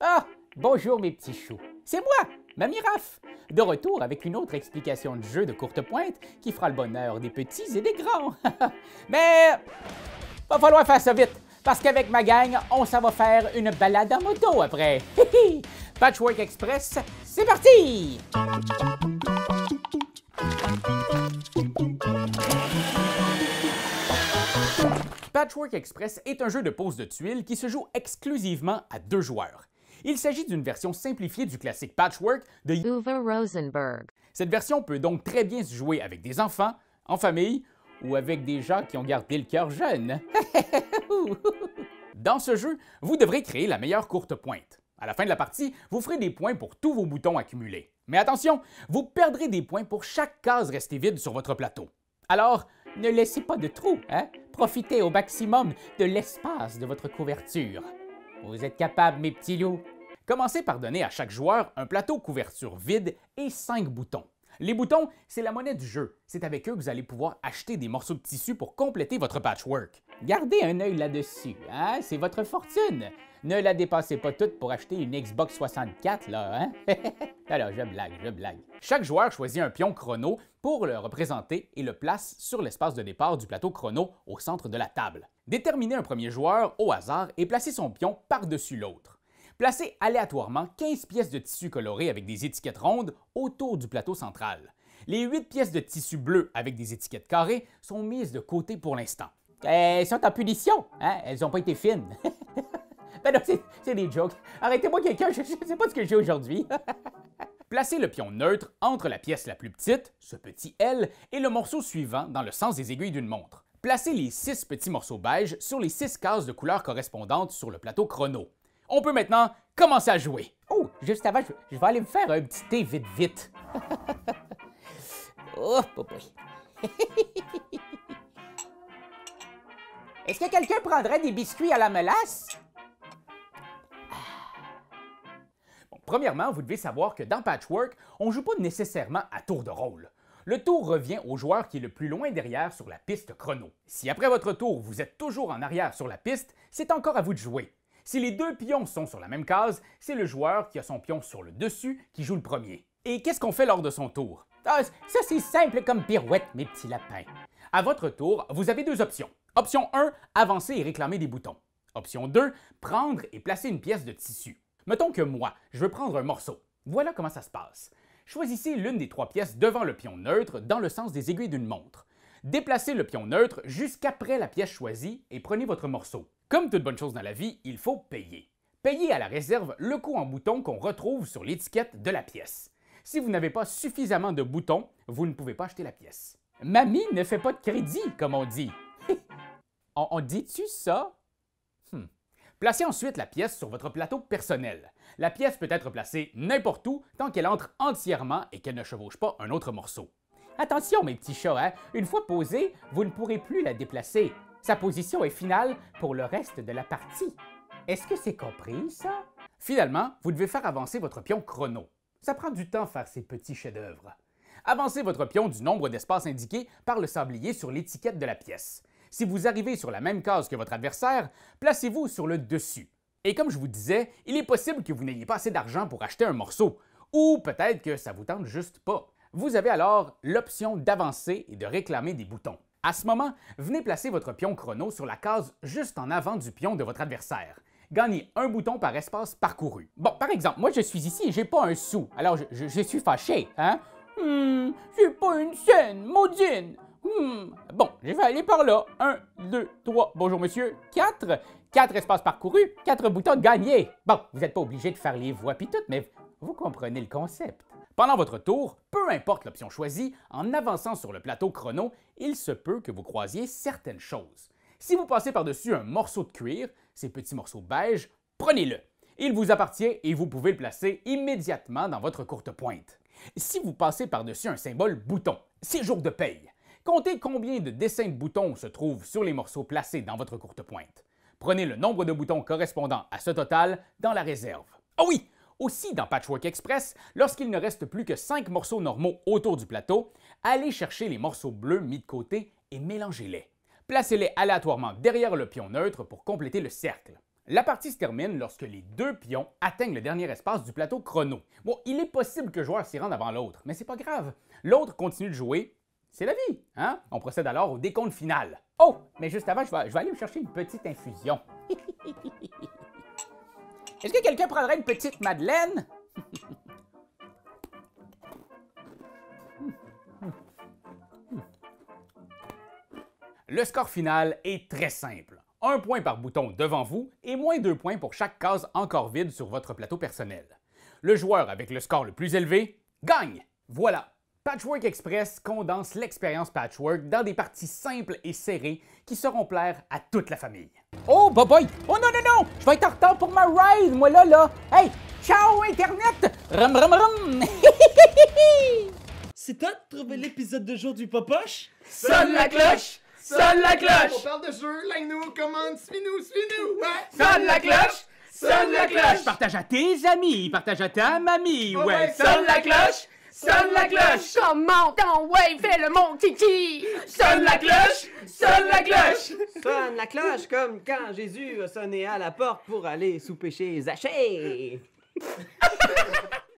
Ah, bonjour mes petits choux. C'est moi, Mamie Raph, de retour avec une autre explication de jeu de courte pointe qui fera le bonheur des petits et des grands. Mais va falloir faire ça vite, parce qu'avec ma gang, on s'en va faire une balade en moto après. Patchwork Express, c'est parti! Patchwork Express est un jeu de pose de tuiles qui se joue exclusivement à 2 joueurs. Il s'agit d'une version simplifiée du classique Patchwork de Uwe Rosenberg. Cette version peut donc très bien se jouer avec des enfants, en famille ou avec des gens qui ont gardé le cœur jeune. Dans ce jeu, vous devrez créer la meilleure courte pointe. À la fin de la partie, vous ferez des points pour tous vos boutons accumulés. Mais attention, vous perdrez des points pour chaque case restée vide sur votre plateau. Alors, ne laissez pas de trou, hein? Profitez au maximum de l'espace de votre couverture. Vous êtes capables, mes petits loups? Commencez par donner à chaque joueur un plateau couverture vide et 5 boutons. Les boutons, c'est la monnaie du jeu. C'est avec eux que vous allez pouvoir acheter des morceaux de tissu pour compléter votre patchwork. Gardez un œil là-dessus, hein? C'est votre fortune. Ne la dépassez pas toute pour acheter une Xbox 64, là, hein? Alors, je blague. Chaque joueur choisit un pion chrono pour le représenter et le place sur l'espace de départ du plateau chrono au centre de la table. Déterminez un premier joueur au hasard et placez son pion par-dessus l'autre. Placez aléatoirement 15 pièces de tissu coloré avec des étiquettes rondes autour du plateau central. Les 8 pièces de tissu bleu avec des étiquettes carrées sont mises de côté pour l'instant. Elles sont en punition, hein? Elles n'ont pas été fines. Ben non, c'est des jokes. Arrêtez-moi quelqu'un, je ne sais pas ce que j'ai aujourd'hui. Placez le pion neutre entre la pièce la plus petite, ce petit L, et le morceau suivant dans le sens des aiguilles d'une montre. Placez les 6 petits morceaux beige sur les 6 cases de couleurs correspondantes sur le plateau chrono. On peut maintenant commencer à jouer. Oh, juste avant, je vais aller me faire un petit thé vite. Oh, boy. Est-ce que quelqu'un prendrait des biscuits à la mélasse? Premièrement, vous devez savoir que dans Patchwork, on ne joue pas nécessairement à tour de rôle. Le tour revient au joueur qui est le plus loin derrière sur la piste chrono. Si après votre tour, vous êtes toujours en arrière sur la piste, c'est encore à vous de jouer. Si les 2 pions sont sur la même case, c'est le joueur qui a son pion sur le dessus qui joue le premier. Et qu'est-ce qu'on fait lors de son tour? Ah, ça c'est simple comme pirouette, mes petits lapins. À votre tour, vous avez 2 options. Option 1, avancer et réclamer des boutons. Option 2, prendre et placer une pièce de tissu. Mettons que moi, je veux prendre un morceau. Voilà comment ça se passe. Choisissez l'une des 3 pièces devant le pion neutre dans le sens des aiguilles d'une montre. Déplacez le pion neutre jusqu'après la pièce choisie et prenez votre morceau. Comme toute bonne chose dans la vie, il faut payer. Payez à la réserve le coût en boutons qu'on retrouve sur l'étiquette de la pièce. Si vous n'avez pas suffisamment de boutons, vous ne pouvez pas acheter la pièce. Mamie ne fait pas de crédit, comme on dit. On dit-tu ça? Placez ensuite la pièce sur votre plateau personnel. La pièce peut être placée n'importe où tant qu'elle entre entièrement et qu'elle ne chevauche pas un autre morceau. Attention mes petits chats, hein? Une fois posée, vous ne pourrez plus la déplacer. Sa position est finale pour le reste de la partie. Est-ce que c'est compris, ça? Finalement, vous devez faire avancer votre pion chrono. Ça prend du temps faire ces petits chefs-d'œuvre. Avancez votre pion du nombre d'espaces indiqué par le sablier sur l'étiquette de la pièce. Si vous arrivez sur la même case que votre adversaire, placez-vous sur le dessus. Et comme je vous disais, il est possible que vous n'ayez pas assez d'argent pour acheter un morceau, ou peut-être que ça vous tente juste pas. Vous avez alors l'option d'avancer et de réclamer des boutons. À ce moment, venez placer votre pion chrono sur la case juste en avant du pion de votre adversaire. Gagnez un bouton par espace parcouru. Bon, par exemple, moi je suis ici et j'ai pas un sou, alors je suis fâché, hein? J'ai pas une scène, maudine! Bon, je vais aller par là. 1, 2, 3, bonjour monsieur, 4. 4 espaces parcourus, 4 boutons gagnés. Bon, vous n'êtes pas obligé de faire les voix pis tout, mais vous comprenez le concept. Pendant votre tour, peu importe l'option choisie, en avançant sur le plateau chrono, il se peut que vous croisiez certaines choses. Si vous passez par-dessus un morceau de cuir, ces petits morceaux beige, prenez-le. Il vous appartient et vous pouvez le placer immédiatement dans votre courte pointe. Si vous passez par-dessus un symbole bouton, c'est jour de paye. Comptez combien de dessins de boutons se trouvent sur les morceaux placés dans votre courte pointe. Prenez le nombre de boutons correspondant à ce total dans la réserve. Ah oui! Aussi, dans Patchwork Express, lorsqu'il ne reste plus que 5 morceaux normaux autour du plateau, allez chercher les morceaux bleus mis de côté et mélangez-les. Placez-les aléatoirement derrière le pion neutre pour compléter le cercle. La partie se termine lorsque les deux pions atteignent le dernier espace du plateau chrono. Bon, il est possible qu'un joueur s'y rende avant l'autre, mais c'est pas grave. L'autre continue de jouer. C'est la vie, hein? On procède alors au décompte final. Oh, mais juste avant, je vais aller me chercher une petite infusion. Est-ce que quelqu'un prendrait une petite madeleine? Le score final est très simple. 1 point par bouton devant vous et moins 2 points pour chaque case encore vide sur votre plateau personnel. Le joueur avec le score le plus élevé gagne! Voilà! Patchwork Express condense l'expérience Patchwork dans des parties simples et serrées qui sauront plaire à toute la famille. Oh, boy! Oh non, non, non! Je vais être en retard pour ma ride, moi là! Hey! Ciao, Internet! Rum, rum, rum! C'est toi de trouver l'épisode de jour du Popoche? Sonne la cloche! Sonne la cloche! On parle de jeu, like-nous, commande, suis-nous, ouais! Sonne la cloche! Sonne la cloche! Partage à tes amis, partage à ta mamie, ouais! Sonne la cloche! Sonne la cloche! Comment ton ouais, fais le mon kiki! Sonne la cloche! Sonne la cloche! Sonne la cloche comme quand Jésus a sonné à la porte pour aller souper chez Zachée.